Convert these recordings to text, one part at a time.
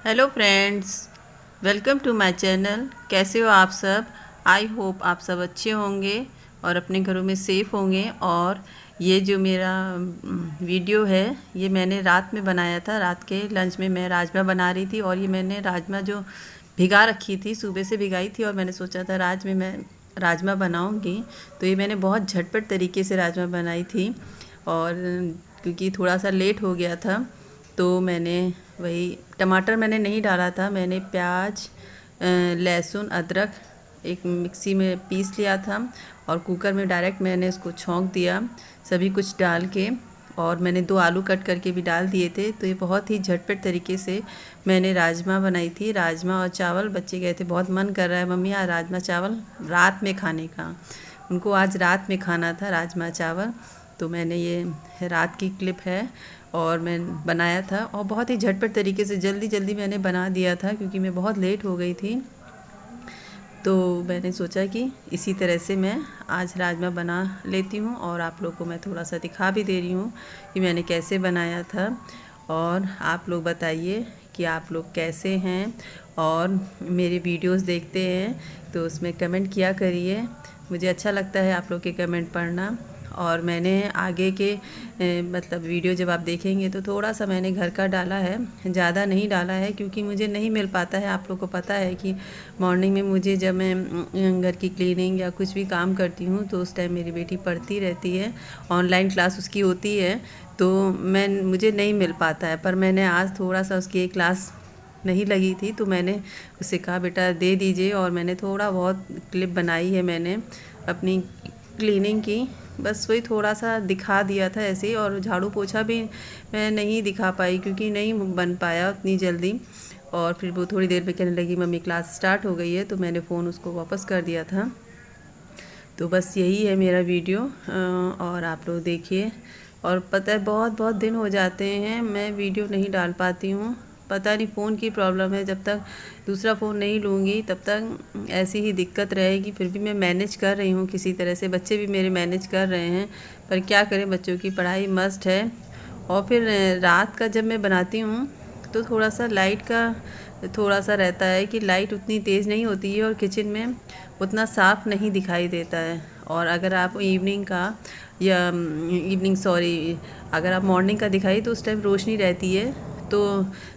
Hello friends, welcome to my channel. कैसे हो आप सब? आई होप आप सब अच्छे होंगे और अपने घरों में सेफ़ होंगे। और ये जो मेरा वीडियो है ये मैंने रात में बनाया था। रात के लंच में मैं राजमा बना रही थी और ये मैंने राजमा जो भिगा रखी थी, सुबह से भिगाई थी और मैंने सोचा था रात में मैं राजमा बनाऊंगी। तो ये मैंने बहुत झटपट तरीके से राजमा बनाई थी। और क्योंकि थोड़ा सा लेट हो गया था तो मैंने वही टमाटर मैंने नहीं डाला था। मैंने प्याज, लहसुन, अदरक एक मिक्सी में पीस लिया था और कुकर में डायरेक्ट मैंने इसको छौंक दिया सभी कुछ डाल के। और मैंने 2 आलू कट करके भी डाल दिए थे। तो ये बहुत ही झटपट तरीके से मैंने राजमा बनाई थी। राजमा और चावल, बच्चे गए थे बहुत मन कर रहा है मम्मी आज राजमा चावल रात में खाने का। उनको आज रात में खाना था राजमा चावल। तो मैंने ये रात की क्लिप है और मैं बनाया था और बहुत ही झटपट तरीके से जल्दी जल्दी मैंने बना दिया था क्योंकि मैं बहुत लेट हो गई थी। तो मैंने सोचा कि इसी तरह से मैं आज राजमा बना लेती हूँ और आप लोग को मैं थोड़ा सा दिखा भी दे रही हूँ कि मैंने कैसे बनाया था। और आप लोग बताइए कि आप लोग कैसे हैं और मेरे वीडियोस देखते हैं तो उसमें कमेंट किया करिए। मुझे अच्छा लगता है आप लोग के कमेंट पढ़ना। और मैंने आगे के मतलब वीडियो जब आप देखेंगे तो थोड़ा सा मैंने घर का डाला है, ज़्यादा नहीं डाला है क्योंकि मुझे नहीं मिल पाता है। आप लोग को पता है कि मॉर्निंग में मुझे जब मैं घर की क्लीनिंग या कुछ भी काम करती हूँ तो उस टाइम मेरी बेटी पढ़ती रहती है, ऑनलाइन क्लास उसकी होती है। तो मुझे नहीं मिल पाता है। पर मैंने आज थोड़ा सा उसकी एक क्लास नहीं लगी थी तो मैंने उससे कहा बेटा दे दीजिए और मैंने थोड़ा बहुत क्लिप बनाई है मैंने अपनी क्लीनिंग की। बस वही थोड़ा सा दिखा दिया था ऐसे ही। और झाड़ू पोछा भी मैं नहीं दिखा पाई क्योंकि नहीं बन पाया उतनी जल्दी। और फिर वो थोड़ी देर में कहने लगी मम्मी क्लास स्टार्ट हो गई है तो मैंने फ़ोन उसको वापस कर दिया था। तो बस यही है मेरा वीडियो और आप लोग देखिए। और पता है बहुत बहुत दिन हो जाते हैं मैं वीडियो नहीं डाल पाती हूँ। पता नहीं फ़ोन की प्रॉब्लम है। जब तक दूसरा फ़ोन नहीं लूँगी तब तक ऐसी ही दिक्कत रहेगी। फिर भी मैं मैनेज कर रही हूँ किसी तरह से। बच्चे भी मेरे मैनेज कर रहे हैं पर क्या करें, बच्चों की पढ़ाई मस्ट है। और फिर रात का जब मैं बनाती हूँ तो थोड़ा सा लाइट का थोड़ा सा रहता है कि लाइट उतनी तेज़ नहीं होती है और किचन में उतना साफ़ नहीं दिखाई देता है। और अगर आप इवनिंग का या अगर आप मॉर्निंग का दिखाई तो उस टाइम रोशनी रहती है तो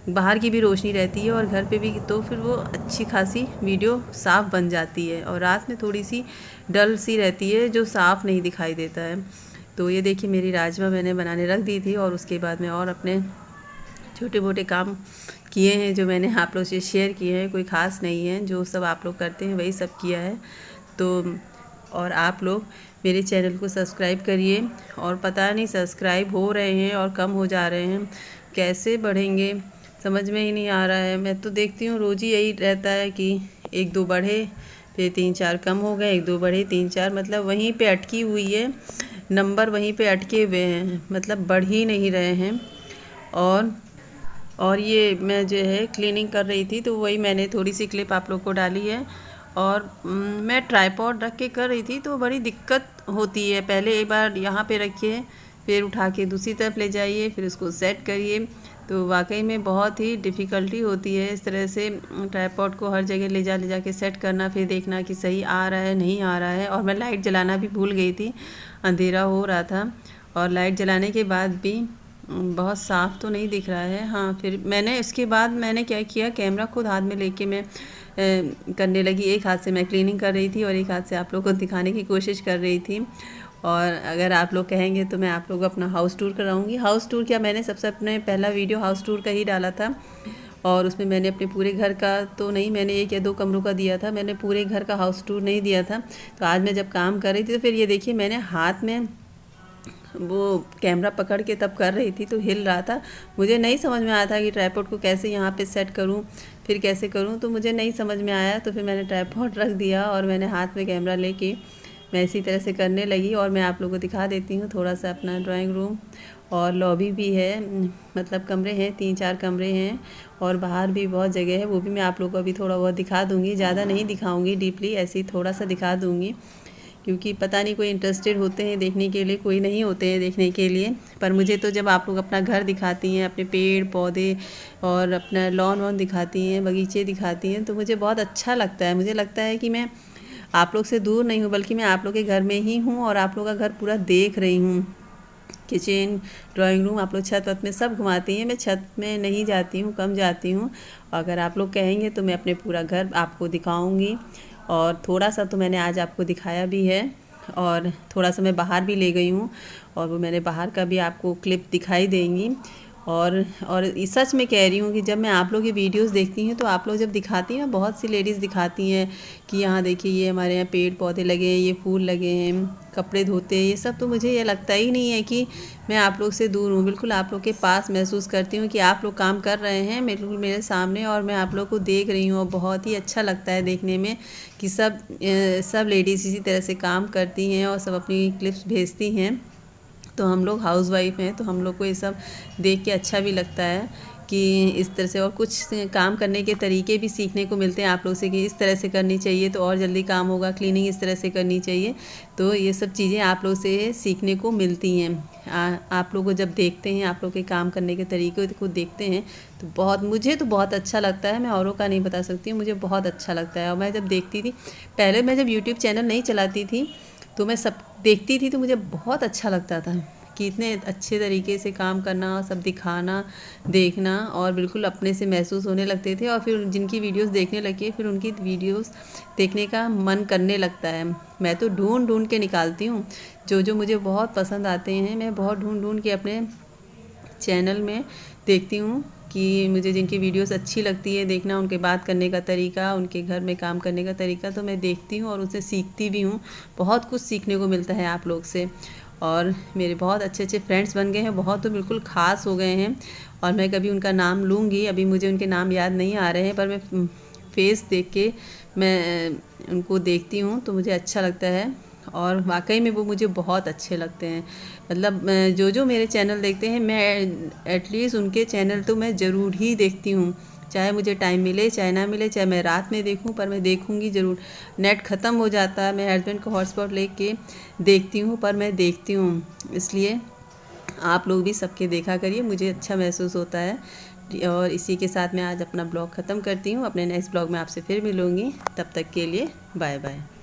बाहर की भी रोशनी रहती है और घर पे भी, तो फिर वो अच्छी खासी वीडियो साफ़ बन जाती है। और रात में थोड़ी सी डल सी रहती है जो साफ़ नहीं दिखाई देता है। तो ये देखिए मेरी राजमा मैंने बनाने रख दी थी और उसके बाद में और अपने छोटे मोटे काम किए हैं जो मैंने आप लोग से शेयर किए हैं। कोई ख़ास नहीं है, जो सब आप लोग करते हैं वही सब किया है। तो और आप लोग मेरे चैनल को सब्सक्राइब करिए। और पता नहीं सब्सक्राइब हो रहे हैं और कम हो जा रहे हैं, कैसे बढ़ेंगे समझ में ही नहीं आ रहा है। मैं तो देखती हूँ रोज़ ही यही रहता है कि 1-2 बढ़े फिर 3-4 कम हो गए, 1-2 बढ़े 3-4, मतलब वहीं पे अटकी हुई है, नंबर वहीं पे अटके हुए हैं, मतलब बढ़ ही नहीं रहे हैं। और और ये मैं जो है क्लीनिंग कर रही थी तो वही मैंने थोड़ी सी क्लिप आप लोग को डाली है। और मैं ट्राइपॉड रख के कर रही थी तो बड़ी दिक्कत होती है। पहले एक बार यहाँ पे रखिए, फिर उठा के दूसरी तरफ ले जाइए, फिर उसको सेट करिए। तो वाकई में बहुत ही डिफ़िकल्टी होती है इस तरह से ट्राइपॉड को हर जगह ले जा के सेट करना, फिर देखना कि सही आ रहा है नहीं आ रहा है। और मैं लाइट जलाना भी भूल गई थी, अंधेरा हो रहा था और लाइट जलाने के बाद भी बहुत साफ़ तो नहीं दिख रहा है। हाँ, फिर मैंने इसके बाद मैंने क्या किया, कैमरा खुद हाथ में लेके मैं करने लगी। एक हाथ से मैं क्लीनिंग कर रही थी और एक हाथ से आप लोगों को दिखाने की कोशिश कर रही थी। और अगर आप लोग कहेंगे तो मैं आप लोग अपना हाउस टूर कराऊंगी। हाउस टूर क्या, मैंने सबसे अपने पहला वीडियो हाउस टूर का ही डाला था और उसमें मैंने अपने पूरे घर का तो नहीं, मैंने 1 या 2 कमरों का दिया था, मैंने पूरे घर का हाउस टूर नहीं दिया था। तो आज मैं जब काम कर रही थी तो फिर ये देखिए मैंने हाथ में वो कैमरा पकड़ के तब कर रही थी तो हिल रहा था। मुझे नहीं समझ में आया था कि ट्राइपॉड को कैसे यहाँ पे सेट करूँ, फिर कैसे करूँ, तो मुझे नहीं समझ में आया। तो फिर मैंने ट्राइपॉड रख दिया और मैंने हाथ में कैमरा लेके मैं इसी तरह से करने लगी। और मैं आप लोगों को दिखा देती हूँ थोड़ा सा अपना ड्राइंग रूम। और लॉबी भी है, मतलब कमरे हैं, 3-4 कमरे हैं और बाहर भी बहुत जगह है, वो भी मैं आप लोगों को अभी थोड़ा बहुत दिखा दूँगी। ज़्यादा नहीं दिखाऊँगी डीपली, ऐसे ही थोड़ा सा दिखा दूँगी क्योंकि पता नहीं कोई इंटरेस्टेड होते हैं देखने के लिए, कोई नहीं होते हैं देखने के लिए। पर मुझे तो जब आप लोग अपना घर दिखाती हैं, अपने पेड़ पौधे और अपना लॉन वॉन दिखाती हैं, बगीचे दिखाती हैं, तो मुझे बहुत अच्छा लगता है। मुझे लगता है कि मैं आप लोग से दूर नहीं हूँ, बल्कि मैं आप लोग के घर में ही हूँ और आप लोग का घर पूरा देख रही हूँ। किचन, ड्राइंग रूम, आप लोग छत वत में सब घुमाती हैं। मैं छत में नहीं जाती हूँ, कम जाती हूँ। अगर आप लोग कहेंगे तो मैं अपने पूरा घर आपको दिखाऊंगी। और थोड़ा सा तो मैंने आज आपको दिखाया भी है, और थोड़ा सा मैं बाहर भी ले गई हूँ, और वो मैंने बाहर का भी आपको क्लिप दिखाई देंगी। और सच में कह रही हूँ कि जब मैं आप लोग की वीडियोस देखती हूँ तो आप लोग जब दिखाती हैं, बहुत सी लेडीज़ दिखाती हैं कि यहाँ देखिए ये हमारे यहाँ पेड़ पौधे लगे हैं, ये फूल लगे हैं, कपड़े धोते हैं, ये सब। तो मुझे ये लगता ही नहीं है कि मैं आप लोग से दूर हूँ। बिल्कुल आप लोग के पास महसूस करती हूँ कि आप लोग काम कर रहे हैं बिल्कुल मेरे सामने, और मैं आप लोग को देख रही हूँ। और बहुत ही अच्छा लगता है देखने में कि सब लेडीज़ इसी तरह से काम करती हैं और सब अपनी क्लिप्स भेजती हैं। तो हम लोग हाउसवाइफ हैं, तो हम लोग को ये सब देख के अच्छा भी लगता है कि इस तरह से, और कुछ काम करने के तरीके भी सीखने को मिलते हैं आप लोग से कि इस तरह से करनी चाहिए तो और जल्दी काम होगा, क्लीनिंग इस तरह से करनी चाहिए। तो ये सब चीज़ें आप लोग से सीखने को मिलती हैं। आप लोग को जब देखते हैं, आप लोग के काम करने के तरीके को देखते हैं, तो मुझे तो बहुत अच्छा लगता है। मैं औरों का नहीं बता सकती हूँ, मुझे बहुत अच्छा लगता है। और मैं जब देखती थी, पहले मैं जब यूट्यूब चैनल नहीं चलाती थी तो मैं सब देखती थी, तो मुझे बहुत अच्छा लगता था कि इतने अच्छे तरीके से काम करना, सब दिखाना, देखना, और बिल्कुल अपने से महसूस होने लगते थे। और फिर जिनकी वीडियोस देखने लगे, फिर उनकी वीडियोस देखने का मन करने लगता है। मैं तो ढूंढ ढूंढ के निकालती हूँ जो मुझे बहुत पसंद आते हैं। मैं बहुत ढूंढ ढूंढ के अपने चैनल में देखती हूँ कि मुझे जिनकी वीडियोस अच्छी लगती है देखना, उनके बात करने का तरीका, उनके घर में काम करने का तरीका, तो मैं देखती हूँ और उनसे सीखती भी हूँ। बहुत कुछ सीखने को मिलता है आप लोग से। और मेरे बहुत अच्छे अच्छे फ्रेंड्स बन गए हैं, बहुत तो बिल्कुल ख़ास हो गए हैं। और मैं कभी उनका नाम लूँगी, अभी मुझे उनके नाम याद नहीं आ रहे हैं, पर मैं फेस देख के मैं उनको देखती हूँ तो मुझे अच्छा लगता है। और वाकई में वो मुझे बहुत अच्छे लगते हैं। मतलब जो मेरे चैनल देखते हैं, मैं एटलीस्ट उनके चैनल तो मैं ज़रूर ही देखती हूँ, चाहे मुझे टाइम मिले चाहे ना मिले, चाहे मैं रात में देखूं, पर मैं देखूंगी ज़रूर। नेट ख़त्म हो जाता है, मैं हस्बैंड का हॉटस्पॉट लेके देखती हूँ, पर मैं देखती हूँ। इसलिए आप लोग भी सबके देखा करिए, मुझे अच्छा महसूस होता है। और इसी के साथ मैं आज अपना ब्लॉग ख़त्म करती हूँ। अपने नेक्स्ट ब्लॉग में आपसे फिर मिलूँगी, तब तक के लिए बाय बाय।